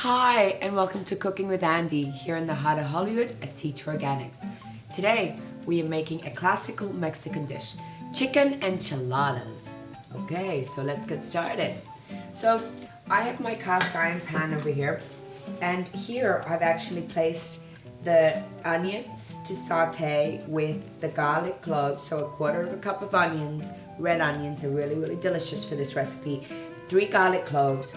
Hi, and welcome to Cooking with Andie here in the heart of Hollywood at C2 Organics. Today, we are making a classical Mexican dish, chicken enchiladas. Okay, so let's get started. So, I have my cast iron pan over here, and here I've actually placed the onions to saute with the garlic cloves, so a quarter of a cup of onions. Red onions are really delicious for this recipe. 3 garlic cloves,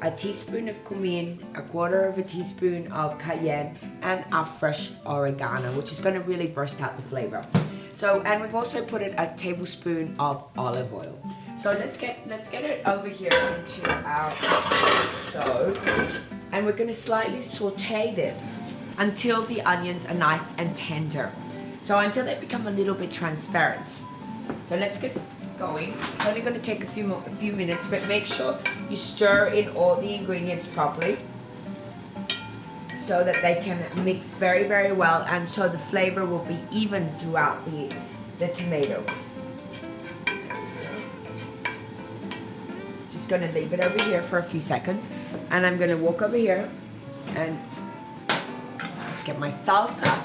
a teaspoon of cumin, a quarter of a teaspoon of cayenne, and our fresh oregano, which is going to really burst out the flavor. So, and we've also put in a tablespoon of olive oil. So let's get it over here into our dough, and we're going to slightly saute this until the onions are nice and tender. So until they become a little bit transparent. So let's get going. It's only going to take a few minutes, but make sure you stir in all the ingredients properly so that they can mix very well, and so the flavor will be even throughout the tomato. Just going to leave it over here for a few seconds, and I'm going to walk over here and get my salsa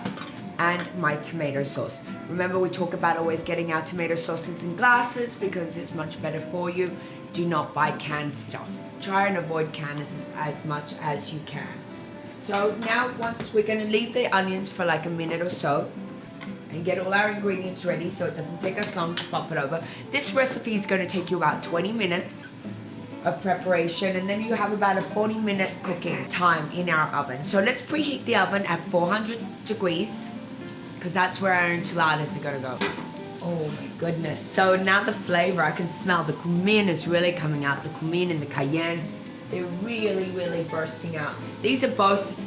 and my tomato sauce. Remember, we talk about always getting our tomato sauces in glasses because it's much better for you. Do not buy canned stuff. Try and avoid cans as much as you can. So now we're gonna leave the onions for like a minute or so and get all our ingredients ready so it doesn't take us long to pop it over. This recipe is gonna take you about 20 minutes of preparation, and then you have about a 40-minute cooking time in our oven. So let's preheat the oven at 400 degrees because that's where our enchiladas are gonna go. Oh my goodness. So now the flavor, I can smell the cumin is really coming out. The cumin and the cayenne, they're really bursting out. These are both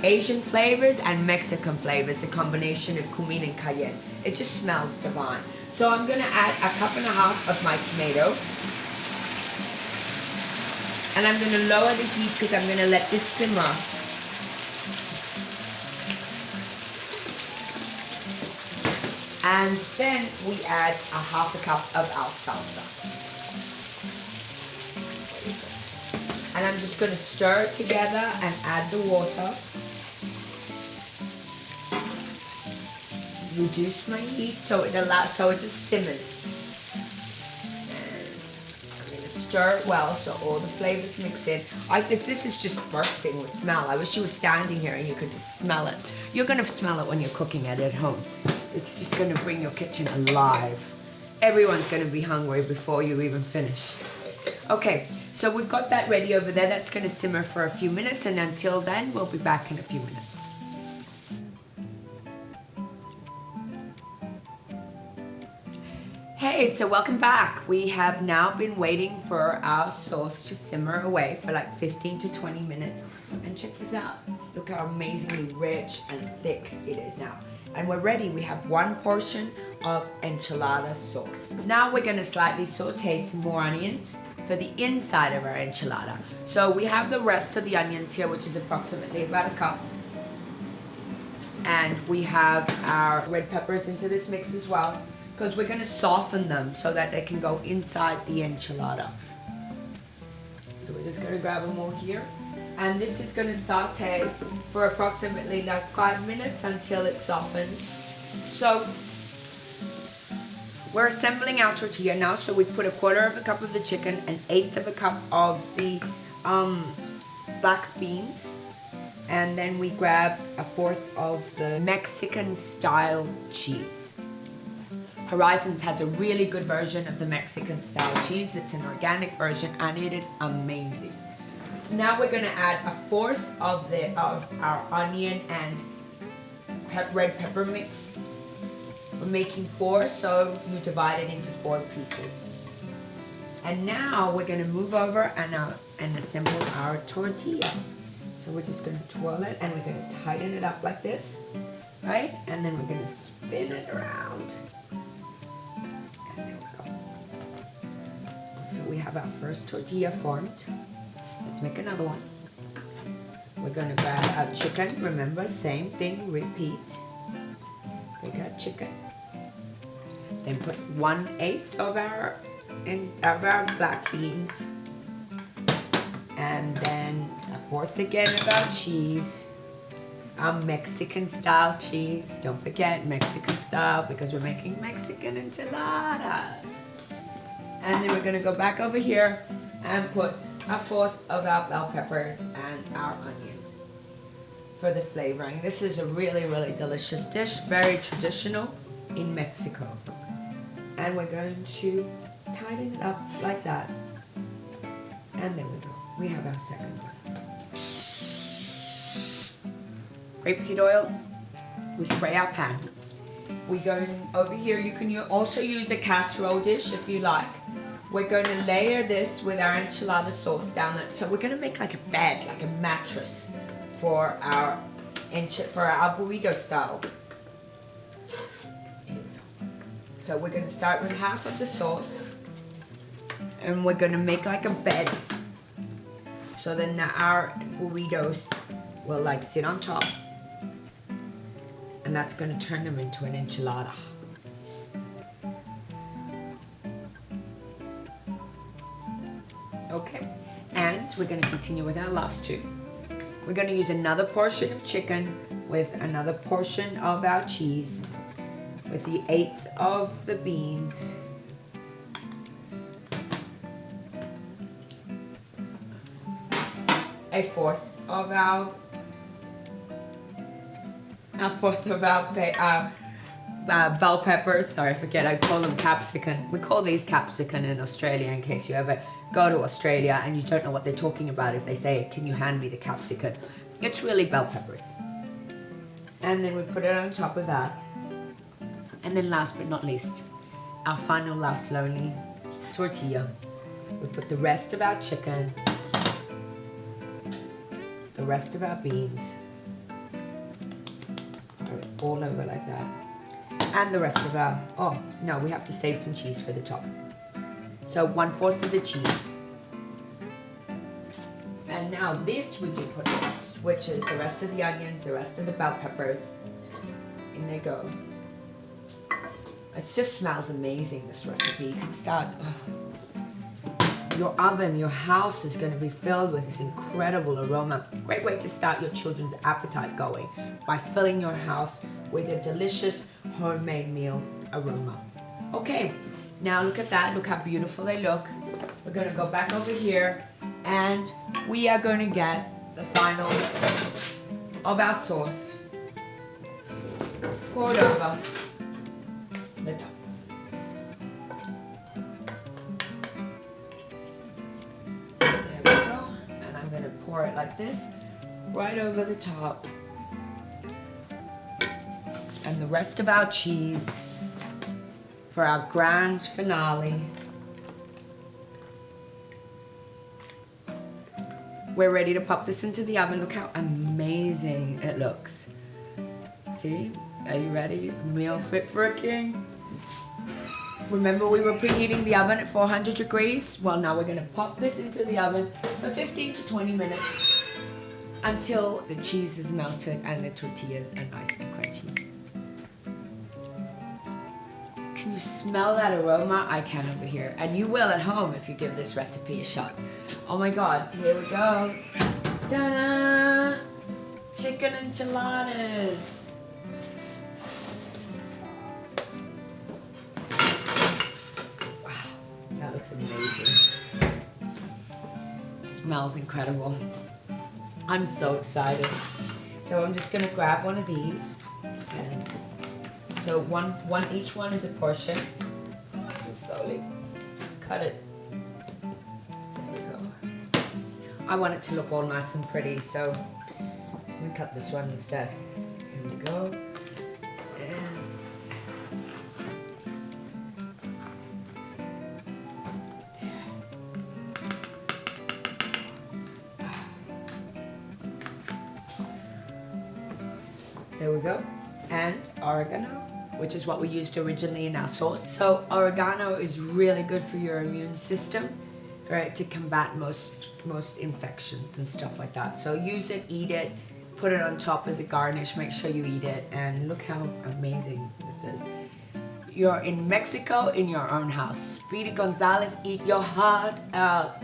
Asian flavors and Mexican flavors, the combination of cumin and cayenne. It just smells divine. So I'm gonna add a cup and a half of my tomato. And I'm gonna lower the heat because I'm gonna let this simmer. And then we add a half a cup of our salsa. And I'm just gonna stir it together and add the water. Reduce my heat so it just simmers. Stir it well so all the flavors mix in. This is just bursting with smell. I wish you were standing here and you could just smell it. You're gonna smell it when you're cooking it at home. It's just gonna bring your kitchen alive. Everyone's gonna be hungry before you even finish. Okay, so we've got that ready over there. That's gonna simmer for a few minutes, and until then, we'll be back in a few minutes. Hey, so welcome back. We have now been waiting for our sauce to simmer away for like 15 to 20 minutes. And check this out. Look how amazingly rich and thick it is now. And we're ready. We have 1 portion of enchilada sauce. Now we're gonna slightly saute some more onions for the inside of our enchilada. So we have the rest of the onions here, which is approximately about a cup. And we have our red peppers into this mix as well, because we're going to soften them so that they can go inside the enchilada. So we're just going to grab them all here. And this is going to saute for approximately like 5 minutes until it softens. So we're assembling our tortilla now. So we put a quarter of a cup of the chicken, an 1/8 of a cup of the black beans, and then we grab a 1/4 of the Mexican style cheese. Horizons has a really good version of the Mexican style cheese. It's an organic version and it is amazing. Now we're gonna add a 1/4 of our onion and red pepper mix. We're making 4, so you divide it into 4 pieces. And now we're gonna move over and assemble our tortilla. So we're just gonna twirl it and we're gonna tighten it up like this, right? And then we're gonna spin it around. So we have our first tortilla formed. Let's make another one. We're gonna grab our chicken. Remember, same thing, repeat. We got chicken. Then put 1/8 of our black beans. And then a 1/4 again of our cheese. Our Mexican style cheese. Don't forget Mexican style because we're making Mexican enchiladas. And then we're gonna go back over here and put 1/4 of our bell peppers and our onion for the flavoring. This is a really, really delicious dish, very traditional in Mexico. And we're going to tighten it up like that. And there we go. We have our second one. Rapeseed oil, we spray our pan. We go over here, you can also use a casserole dish if you like. We're going to layer this with our enchilada sauce down there. So we're going to make like a bed, like a mattress for our burrito style. Here we go. So we're going to start with half of the sauce. And we're going to make like a bed. So then our burritos will like sit on top. And that's going to turn them into an enchilada. Okay, and we're going to continue with our last two. We're going to use another portion of chicken with another portion of our cheese, with the 1/8 of the beans, a 1/4 of our bell peppers. Sorry, I forget, I call them capsicum. We call these capsicum in Australia, in case you ever go to Australia and you don't know what they're talking about if they say, can you hand me the capsicum? It's really bell peppers. And then we put it on top of that. And then last but not least, our final last lonely tortilla. We put the rest of our chicken, the rest of our beans, all over like that. And the rest of our, oh no, we have to save some cheese for the top. So 1/4 of the cheese. And now this we do put this, which is the rest of the onions, the rest of the bell peppers. In they go. It just smells amazing, this recipe. You can start, your oven, your house is going to be filled with this incredible aroma. Great way to start your children's appetite going by filling your house with a delicious homemade meal aroma. Okay, now look at that. Look how beautiful they look. We're going to go back over here and we are going to get the final of our sauce poured over the top. Pour it like this, right over the top. And the rest of our cheese for our grand finale. We're ready to pop this into the oven. Look how amazing it looks. See? Are you ready? Meal fit for a king. Remember we were preheating the oven at 400 degrees? Well, now we're gonna pop this into the oven for 15 to 20 minutes until the cheese is melted and the tortillas are nice and crunchy. Can you smell that aroma? I can over here. And you will at home if you give this recipe a shot. Oh my God, here we go. Ta-da! Chicken enchiladas. That looks amazing. Smells incredible. I'm so excited. So I'm just gonna grab one of these, and so each one is a portion. Just slowly cut it. There we go. I want it to look all nice and pretty, so I'm gonna cut this one instead. Here we go. There we go. And oregano, which is what we used originally in our sauce. So oregano is really good for your immune system, for it to combat most infections and stuff like that. So use it, eat it, put it on top as a garnish, make sure you eat it, and look how amazing this is. You're in Mexico in your own house. Speedy Gonzalez, eat your heart out.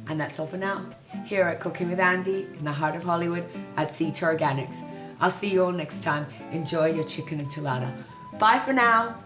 And that's all for now, here at Cooking with Andie in the heart of Hollywood at C2 Organics. I'll see you all next time. Enjoy your chicken enchilada. Bye for now.